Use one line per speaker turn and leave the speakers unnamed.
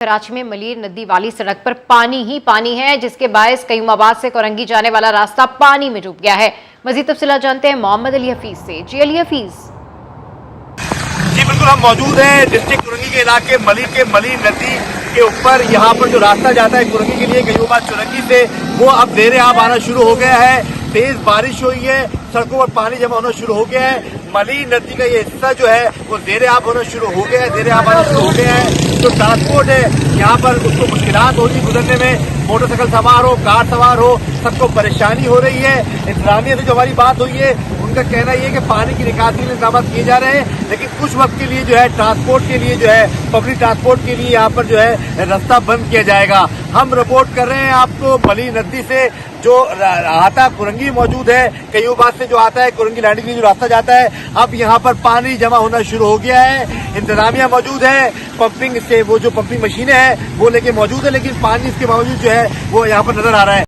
कराची में मलीर नदी वाली सड़क पर पानी ही पानी है, जिसके बायस कयूमाबाद से कोरंगी जाने वाला रास्ता पानी में डूब गया है। मजीद तफसीलात जानते हैं मोहम्मद अली हफीज से। जी अली हफीज।
जी बिल्कुल, हम मौजूद हैं डिस्ट्रिक्ट कुरंगी के इलाके मलीर नदी के ऊपर। यहाँ पर जो रास्ता जाता है कुरंगी के लिए कयूमाबाद चुरंगी से, वो अब देर आब आना शुरू हो गया है। तेज बारिश हुई है, सड़कों पर पानी जमा होना शुरू हो गया है। मलीर नदी का ये हिस्सा जो है वो देर आब होना शुरू हो गया है, देर आब आना शुरू हो गया है। जो ट्रांसपोर्ट है यहाँ पर उसको मुश्किलात होगी गुजरने में, मोटरसाइकिल सवार हो, कार सवार हो, सबको परेशानी हो रही है। इंतजामिया से जो हमारी बात हुई है उनका कहना ये है कि पानी की निकासी के इंतजाम किए जा रहे हैं, लेकिन कुछ वक्त के लिए जो है ट्रांसपोर्ट के लिए जो है पब्लिक ट्रांसपोर्ट के लिए यहाँ पर जो है रास्ता बंद किया जाएगा। हम रिपोर्ट कर रहे हैं आपको मलीर नदी से, जो आता कुरंगी मौजूद है, कयूमाबाद से जो आता है कुरंगी लैंडिंग के लिए जो रास्ता जाता है, अब यहाँ पर पानी जमा होना शुरू हो गया है। इंतजामिया मौजूद है, पंपिंग से वो जो पंपिंग मशीनें हैं वो लेके मौजूद है, लेकिन पानी इसके बावजूद जो है वो यहाँ पर नजर आ रहा है।